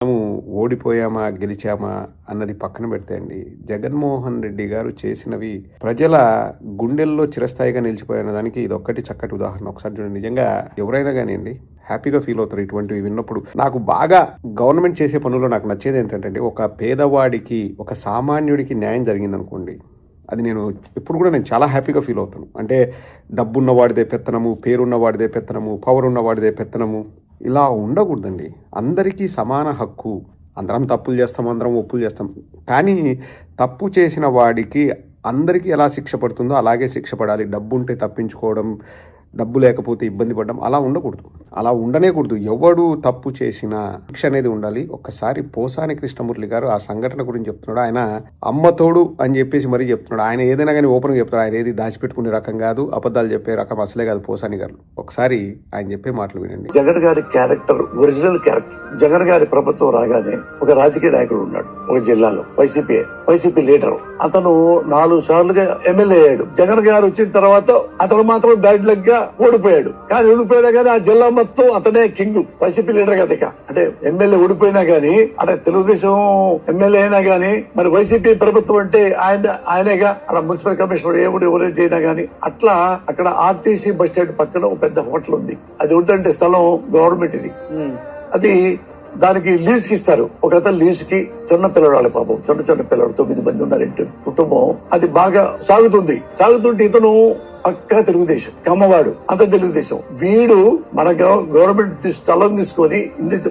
మనము ఓడిపోయామా, గెలిచామా అన్నది పక్కన పెడితే అండి, జగన్మోహన్ రెడ్డి గారు చేసినవి ప్రజల గుండెల్లో చిరస్థాయిగా నిలిచిపోయిన దానికి ఇదొక్కటి చక్కటి ఉదాహరణ. ఒకసారి చూడండి, నిజంగా ఎవరైనా కానివ్వండి హ్యాపీగా ఫీల్ అవుతారు ఇటువంటివి విన్నప్పుడు. నాకు బాగా గవర్నమెంట్ చేసే పనుల్లో నాకు నచ్చేది ఏంటంటే, ఒక పేదవాడికి, ఒక సామాన్యుడికి న్యాయం జరిగిందనుకోండి, అది ఎప్పుడు కూడా నేను చాలా హ్యాపీగా ఫీల్ అవుతాను. అంటే డబ్బున్నవాడిదే పెత్తనము, పేరున్నవాడిదే పెత్తనము, పవర్ ఉన్నవాడిదే పెత్తనము, ఇలా ఉండకూడదండి. అందరికీ సమాన హక్కు. అందరం తప్పులు చేస్తాం, అందరం ఒప్పులు చేస్తాం. కానీ తప్పు చేసిన వాడికి అందరికీ ఎలా శిక్ష పడుతుందో అలాగే శిక్ష పడాలి. డబ్బు ఉంటే తప్పించుకోవడం, డబ్బు లేకపోతే ఇబ్బంది పడడం అలా ఉండకూడదు. అలా ఉండనేకూడదు. ఎవడు తప్పు చేసినా శిక్ష అనేది ఉండాలి. ఒక్కసారి పోసాని కృష్ణమురళి గారు ఆ సంఘటన గురించి చెప్తున్నాడు. ఆయన అమ్మతోడు అని చెప్పేసి మరీ చెప్తున్నాడు. ఆయన ఏదైనా కానీ ఓపెన్గా చెప్తున్నాడు. ఆయన ఏది దాచిపెట్టుకునే రకం కాదు, అబద్ధాలు చెప్పే రకం అసలే కాదు పోసాని గారు. ఒకసారి ఆయన చెప్పే మాటలు వినండి. జగన్ గారి క్యారెక్టర్ ఒరిజినల్ క్యారెక్టర్. జగన్ గారి ప్రభుత్వం రాగానే ఒక రాజకీయ నాయకుడు ఉన్నాడు ఒక జిల్లాలో, వైసీపీ లీడర్. అతను 4 సార్లుగా ఎమ్మెల్యే అయ్యాడు. జగన్ గారు వచ్చిన తర్వాత అతను మాత్రం బ్యాడ్ లక్ గా ఓడిపోయాడు. కానీ ఓడిపోయినా కానీ ఆ జిల్లా మొత్తం అతనే కింగ్, వైసీపీ లీడర్ కదా. అంటే ఎమ్మెల్యే ఓడిపోయినా గానీ, అంటే తెలుగుదేశం ఎమ్మెల్యే అయినా గానీ, మరి వైసీపీ ప్రభుత్వం అంటే ఆయనేగా. అక్కడ మున్సిపల్ కమిషనర్ ఎవరు చేయనా గానీ, అట్లా అక్కడ ఆర్టీసీ బస్ స్టాండ్ పక్కన ఒక పెద్ద హోటల్ ఉంది. అది ఉందంటే స్థలం గవర్నమెంట్ ఇది. అది దానికి లీజ్ కి ఇస్తారు. ఒక అతను లీజ్ కి చిన్న పిల్లవాళ్ళు, పాపం చిన్న పిల్లవాడు, 9 మంది ఉన్నారు ఇంటి కుటుంబం. అది బాగా సాగుతుంటే ఇతను పక్కా తెలుగుదేశం, కమ్మవాడు, అంత తెలుగుదేశం. వీడు మన గవర్నమెంట్ స్థలం తీసుకొని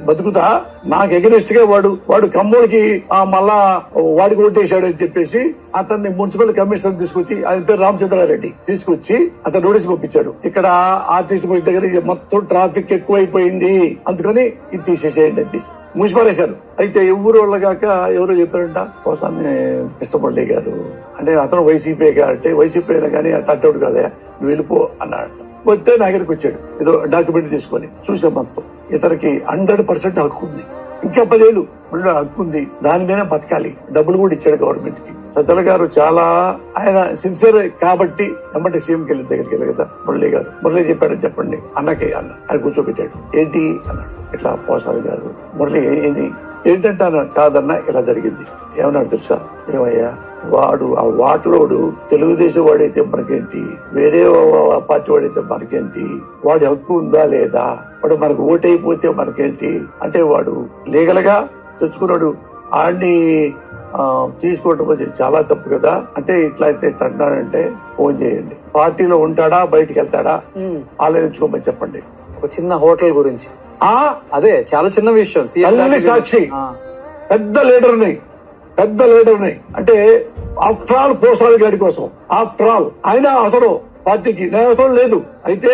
బతుకుతా నాకు ఎగనిస్ట్ గా వాడు కమ్మోడికి మళ్ళా వాడికి ఓటేశాడు అని చెప్పేసి అతన్ని మున్సిపల్ కమిషనర్ తీసుకొచ్చి, ఆయన పేరు రామచంద్రారెడ్డి, తీసుకొచ్చి అతను నోటీస్ పంపించాడు. ఇక్కడ ఆర్టీసీ బస్ దగ్గర మొత్తం ట్రాఫిక్ ఎక్కువైపోయింది, అందుకని ఇది తీసేసేయండి అని తీసి మూసిపారేశారు. అయితే ఎవరు వాళ్ళగాక ఎవరో చెప్పారంట, పోసాని కృష్ణమురళి గారు అంటే అతను వైసీపీ అంటే వైసీపీ అయినా కానీ అట్టోడు కదా, నువ్వు వెళ్ళిపో అన్నాడు. వస్తే నా దగ్గరికి వచ్చాడు ఏదో డాక్యుమెంట్ తీసుకొని. చూసే మొత్తం ఇతనికి 100% హక్కు ఉంది. ఇంకా 10 ఏళ్ళు హక్కు ఉంది, దాని మీద బతకాలి. డబ్బులు కూడా ఇచ్చాడు గవర్నమెంట్ కి. సజ్జల గారు చాలా ఆయన సిన్సియర్ కాబట్టి ఎమ్మటి సీఎంకి వెళ్ళిన దగ్గరికి వెళ్ళి కదా మురళి చెప్పాడని చెప్పండి అన్నకి అన్న ఆయన కూర్చోబెట్టాడు. ఏంటి అన్నాడు. ఇట్లా పోసారి గారు మురళి ఏంటంటే అన్నాడు. కాదన్నా ఇలా జరిగింది. ఏమన్నాడు తెలుసా? ఏమయ్యా, ఆ వాటరోడు తెలుగుదేశం వాడైతే మనకేంటి, వేరే పార్టీ వాడైతే మనకేంటి, వాడి హక్కు ఉందా లేదా, వాడు మనకు ఓటైపోతే మనకేంటి అంటే, వాడు లీగల్ గా తెచ్చుకున్నాడు, ఆడిని తీసుకోవడం చాలా తప్పు కదా అంటే, ఇట్లా అంటున్నాడంటే ఫోన్ చేయండి, పార్టీలో ఉంటాడా బయటికి వెళ్తాడా ఆలోచించుకోమని చెప్పండి. ఒక చిన్న హోటల్ గురించి అదే చాలా చిన్న విషయం. సాక్షి పెద్ద లీడర్ని అంటే ఆఫ్టర్ ఆల్ పోసాలి గారి కోసం, ఆఫ్టర్ ఆల్ ఆయన అవసరం పార్టీకి, నా అవసరం లేదు. అయితే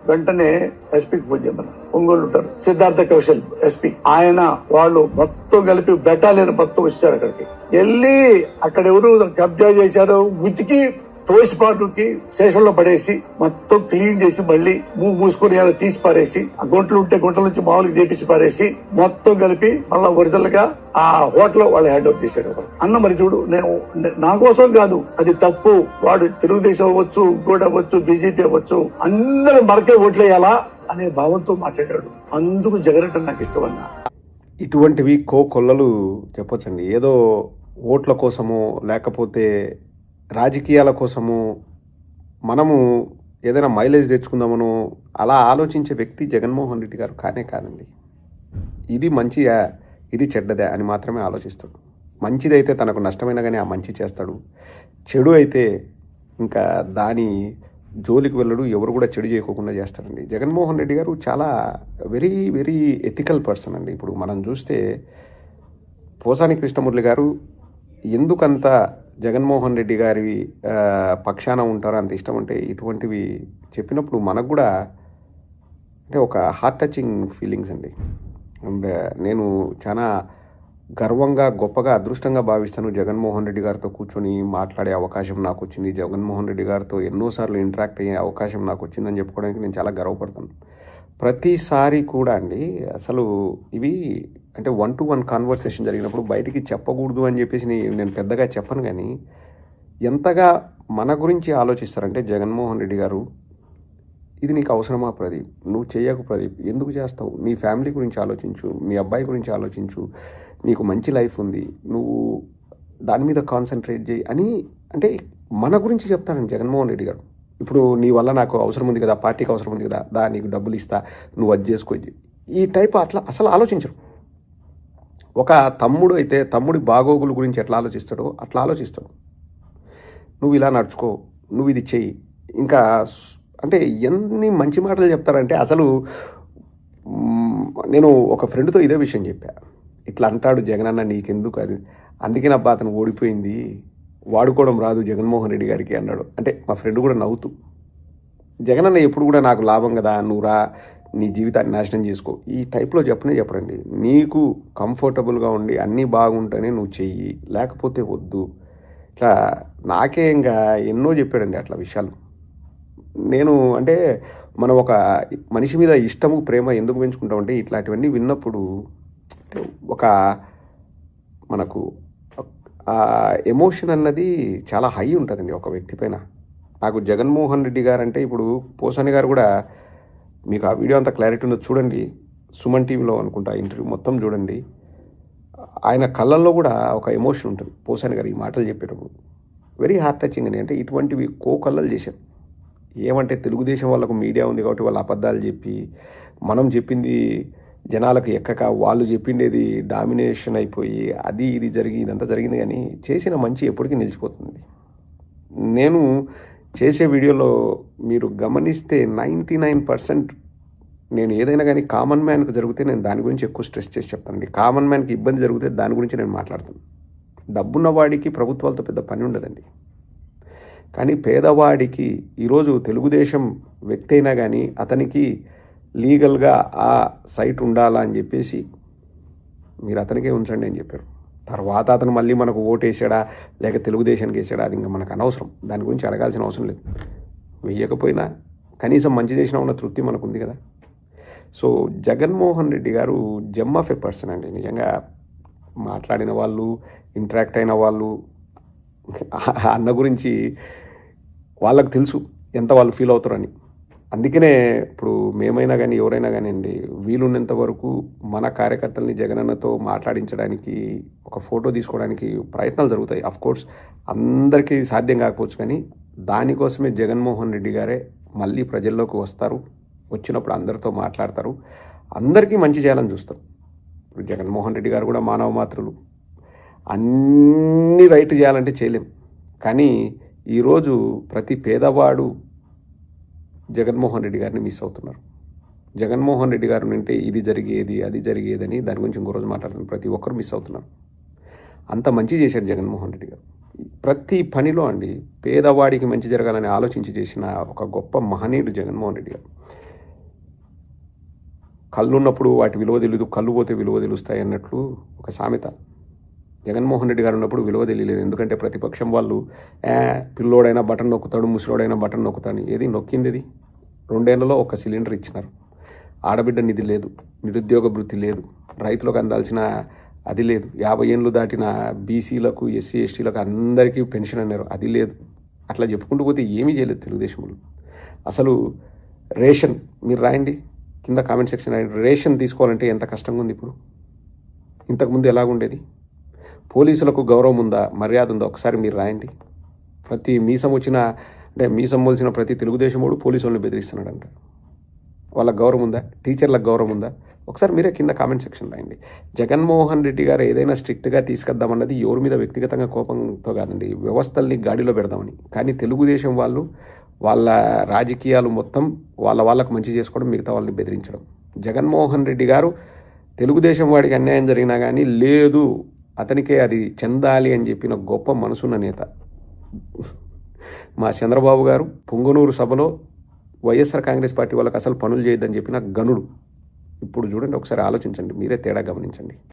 వెంటనే ఎస్పీకి ఫోన్ చేయమన్నారు. ఒంగోలు ఉంటారు సిద్ధార్థ కౌశల్ ఎస్పీ, ఆయన వాళ్ళు మొత్తం కలిపి బెటాలియన్ మొత్తం వచ్చారు. అక్కడికి వెళ్ళి అక్కడ ఎవరు కబ్జా చేశారో ఉతికి తోసిపాటుకి స్టేషన్ లో పడేసి మొత్తం క్లీన్ చేసి మళ్ళీ మూసుకొని తీసి పారేసి, ఆ గుంటలు ఉంటే గుంటల నుంచి మామూలుగా చేపించి పారేసి మొత్తం కలిపి మళ్ళా ఒరిజినల్ గా ఆ హోటల్ వాళ్ళు హ్యాండ్ ఓవర్ చేశాడు అన్న. మరి చూడు, నేను నా కోసం కాదు, అది తప్పు. వాడు తెలుగుదేశం అవ్వచ్చు, ఇంకోటి అవ్వచ్చు, బీజేపీ అవ్వచ్చు, అందరూ మనకే ఓట్లేయాలా అనే భావంతో మాట్లాడాడు. అందుకు జగన్ అంటే నాకు ఇష్టం అన్నా. ఇటువంటివి కొల్లలు చెప్పొచ్చండి. ఏదో ఓట్ల కోసమో లేకపోతే రాజకీయాల కోసము మనము ఏదైనా మైలేజ్ తెచ్చుకుందామనో అలా ఆలోచించే వ్యక్తి జగన్మోహన్ రెడ్డి గారు కాదండి. ఇది మంచిదా, ఇది చెడ్డదా అని మాత్రమే ఆలోచిస్తాడు. మంచిదైతే తనకు నష్టమైనా కానీ ఆ మంచి చేస్తాడు. చెడు అయితే ఇంకా దాని జోలికి వెళ్ళడు. ఎవరు కూడా చెడు చేయకోకుండా చేస్తారండి. జగన్మోహన్ రెడ్డి గారు చాలా వెరీ వెరీ ఎథికల్ పర్సన్ అండి. ఇప్పుడు మనం చూస్తే పోసాని కృష్ణమురళి గారు ఎందుకంత జగన్మోహన్ రెడ్డి గారి పక్షాన ఉంటారో అంత ఇష్టం అంటే, ఇటువంటివి చెప్పినప్పుడు మనకు కూడా అంటే ఒక హార్ట్ టచింగ్ ఫీలింగ్స్ అండి. అండ్ నేను చాలా గర్వంగా, గొప్పగా, అదృష్టంగా భావిస్తాను జగన్మోహన్ రెడ్డి గారితో కూర్చొని మాట్లాడే అవకాశం నాకు వచ్చింది. జగన్మోహన్ రెడ్డి గారితో ఎన్నోసార్లు ఇంటరాక్ట్ అయ్యే అవకాశం నాకు వచ్చిందని చెప్పుకోవడానికి నేను చాలా గర్వపడతాను. ప్రతిసారి కూడా అండి అసలు ఇవి అంటే 1-to-1 కాన్వర్సేషన్ జరిగినప్పుడు బయటికి చెప్పకూడదు అని చెప్పేసి నేను పెద్దగా చెప్పను, కానీ ఎంతగా మన గురించి ఆలోచిస్తారంటే జగన్మోహన్ రెడ్డి గారు ఇది నీకు అవసరమా ప్రదీప్? నువ్వు చేయకు ప్రదీప్. ఎందుకు చేస్తావు? నీ ఫ్యామిలీ గురించి ఆలోచించు, మీ అబ్బాయి గురించి ఆలోచించు, నీకు మంచి లైఫ్ ఉంది, నువ్వు దాని మీద కాన్సన్ట్రేట్ చేయి అని అంటే మన గురించి చెప్తానండి జగన్మోహన్ రెడ్డి గారు. ఇప్పుడు నీ వల్ల నాకు అవసరం ఉంది కదా, పార్టీకి అవసరం ఉంది కదా, నీకు డబ్బులు ఇస్తా, నువ్వు అది చేసుకో. ఈ టైప్ అట్లా అసలు ఆలోచించరు. ఒక తమ్ముడు అయితే తమ్ముడి బాగోగుల గురించి ఎట్లా ఆలోచిస్తాడో అట్లా ఆలోచిస్తాడు. నువ్వు ఇలా నడుచుకో, నువ్వు ఇది చెయ్యి. ఇంకా అంటే ఎన్ని మంచి మాటలు చెప్తారంటే అసలు నేను ఒక ఫ్రెండ్తో ఇదే విషయం చెప్పా. ఇట్లా అంటాడు జగనన్న, నీకెందుకు అది, అందుకే నా అతను ఓడిపోయింది, వాడుకోవడం రాదు జగన్మోహన్ రెడ్డి గారికి అన్నాడు. అంటే మా ఫ్రెండ్ కూడా నవ్వుతూ, జగనన్న ఎప్పుడు కూడా నాకు లాభం కదా, నువ్వు రా, నీ జీవితాన్ని నాశనం చేసుకో, ఈ టైప్లో చెప్పరండి. నీకు కంఫర్టబుల్గా ఉండి అన్నీ బాగుంటేనే నువ్వు చెయ్యి, లేకపోతే వద్దు. ఇట్లా నాకే ఇంకా ఎన్నో చెప్పాడండి అట్లా విషయాలు. నేను అంటే మనం ఒక మనిషి మీద ఇష్టము ప్రేమ ఎందుకు పెంచుకుంటామంటే ఇట్లాంటివన్నీ విన్నప్పుడు ఒక మనకు ఎమోషన్ అన్నది చాలా హై ఉంటుందండి ఒక వ్యక్తి పైన. నాకు జగన్మోహన్ రెడ్డి గారు అంటే ఇప్పుడు పోసాని గారు కూడా, మీకు ఆ వీడియో అంతా క్లారిటీ ఉందో చూడండి, సుమన్ టీవీలో అనుకుంటా ఇంటర్వ్యూ మొత్తం చూడండి. ఆయన కళ్ళల్లో కూడా ఒక ఎమోషన్ ఉంటుంది పోసాని గారు ఈ మాటలు చెప్పేటప్పుడు. వెరీ హార్ట్ టచింగ్ అండి. అంటే ఇటువంటివి కళ్ళలు చేశారు. ఏమంటే తెలుగుదేశం వాళ్ళకు మీడియా ఉంది కాబట్టి వాళ్ళు అబద్ధాలు చెప్పి, మనం చెప్పింది జనాలకు ఎక్కక, వాళ్ళు చెప్పిండేది డామినేషన్ అయిపోయి అది ఇది ఇదంతా జరిగింది. కానీ చేసిన మంచి ఎప్పటికీ నిలిచిపోతుంది. నేను చేసే వీడియోలో మీరు గమనిస్తే 99% నేను ఏదైనా కానీ కామన్ మ్యాన్కి జరిగితే నేను దాని గురించి ఎక్కువ స్ట్రెస్ చేసి చెప్తానండి. కామన్ మ్యాన్కి ఇబ్బంది జరిగితే దాని గురించి నేను మాట్లాడతాను. డబ్బున్న వాడికి ప్రభుత్వాలతో పెద్ద పని ఉండదండి. కానీ పేదవాడికి ఈరోజు తెలుగుదేశం వ్యక్తి అయినా కానీ అతనికి లీగల్గా ఆ సైట్ ఉండాలా అని చెప్పేసి మీరు అతనికే ఉంచండి అని చెప్పారు. తర్వాత అతను మళ్ళీ మనకు ఓటు వేసాడా లేక తెలుగుదేశానికి వేసాడా అది ఇంకా మనకు అనవసరం, దాని గురించి అడగాల్సిన అవసరం లేదు. వెయ్యకపోయినా కనీసం మంచి చేసినా ఉన్న తృప్తి మనకు ఉంది కదా. సో జగన్మోహన్ రెడ్డి గారు జెమ్ ఆఫ్ ఎ పర్సన్ అండి. నిజంగా మాట్లాడిన వాళ్ళు, ఇంటరాక్ట్ అయిన వాళ్ళు అన్న గురించి వాళ్ళకు తెలుసు ఎంత వాళ్ళు ఫీల్ అవుతారని. అందుకనే ఇప్పుడు మేమైనా కానీ ఎవరైనా కానీ అండి, వీలున్నంత వరకు మన కార్యకర్తల్ని జగనన్నతో మాట్లాడించడానికి, ఒక ఫోటో తీసుకోవడానికి ప్రయత్నాలు జరుగుతాయి. అఫ్కోర్స్ అందరికీ సాధ్యం కాకపోవచ్చు, కానీ దానికోసమే జగన్మోహన్ రెడ్డి గారే మళ్ళీ ప్రజల్లోకి వస్తారు. వచ్చినప్పుడు అందరితో మాట్లాడతారు, అందరికీ మంచి చేయాలని చూస్తారు. ఇప్పుడు జగన్మోహన్ రెడ్డి గారు కూడా మానవ మాత్రులు, అన్నీ రైట్ చేయాలంటే చేయలేం. కానీ ఈరోజు ప్రతి పేదవాడు జగన్మోహన్ రెడ్డి గారిని మిస్ అవుతున్నారు. జగన్మోహన్ రెడ్డి గారు అంటే ఇది జరిగేది అది జరిగేదని దాని గురించి ఇంకో రోజు మాట్లాడుతున్నారు. ప్రతి ఒక్కరు మిస్ అవుతున్నారు. అంత మంచి చేశాడు జగన్మోహన్ రెడ్డి గారు. ప్రతి పనిలో అండి పేదవాడికి మంచి జరగాలని ఆలోచించి చేసిన ఒక గొప్ప మహనీయుడు జగన్మోహన్ రెడ్డి గారు. కళ్ళు ఉన్నప్పుడు వాటి విలువ తెలియదు, కళ్ళు పోతే విలువ తెలుస్తాయి అన్నట్లు ఒక సామెత. జగన్మోహన్ రెడ్డి గారు ఉన్నప్పుడు విలువ తెలియలేదు. ఎందుకంటే ప్రతిపక్షం వాళ్ళు పిల్లోడైనా బటన్ నొక్కుతాడు, ముసలోడైనా బటన్ నొక్కుతాను. ఏది నొక్కింది? ఇది 2 ఏళ్లలో ఒక సిలిండర్ ఇచ్చినారు. ఆడబిడ్డ నిధి లేదు, నిరుద్యోగ భృతి లేదు, రైతులకు అందాల్సిన అది లేదు, 50 ఏళ్ళు దాటిన బీసీలకు, ఎస్సీ ఎస్టీలకు అందరికీ పెన్షన్ అన్నారు, అది లేదు. అట్లా చెప్పుకుంటూ పోతే ఏమీ చేయలేదు తెలుగుదేశంలో. అసలు రేషన్ మీరు రాయండి కింద కామెంట్ సెక్షన్ రాయండి. రేషన్ తీసుకోవాలంటే ఎంత కష్టంగా ఉంది ఇప్పుడు, ఇంతకుముందు ఎలాగుండేది? పోలీసులకు గౌరవం ఉందా, మర్యాద ఉందా? ఒకసారి మీరు రాయండి. ప్రతి మీసం మొలిచిన ప్రతి తెలుగుదేశంలోడు పోలీసు వాళ్ళని బెదిరిస్తున్నాడంట. వాళ్ళకి గౌరవం ఉందా? టీచర్లకు గౌరవం ఉందా? ఒకసారి మీరే కింద కామెంట్ సెక్షన్ రాయండి. జగన్మోహన్ రెడ్డి గారు ఏదైనా స్ట్రిక్ట్గా తీసుకొద్దామన్నది ఎవరి మీద వ్యక్తిగతంగా కోపంతో కాదండి, వ్యవస్థల్ని గాడిలో పెడదామని. కానీ తెలుగుదేశం వాళ్ళు వాళ్ళ రాజకీయాలు మొత్తం వాళ్ళకు మంచి చేసుకోవడం, మిగతా వాళ్ళని బెదిరించడం. జగన్మోహన్ రెడ్డి గారు తెలుగుదేశం వాడికి అన్యాయం జరిగినా కానీ లేదు, అతనికే అది చెందాలి అని చెప్పిన గొప్ప మనసున్న నేత. మా చంద్రబాబు గారు పొంగనూరు సభలో వైఎస్ఆర్ కాంగ్రెస్ పార్టీ వాళ్ళకి అసలు పనులు చేయొద్దని చెప్పిన గనుడు. ఇప్పుడు చూడండి, ఒకసారి ఆలోచించండి, మీరే తేడా గమనించండి.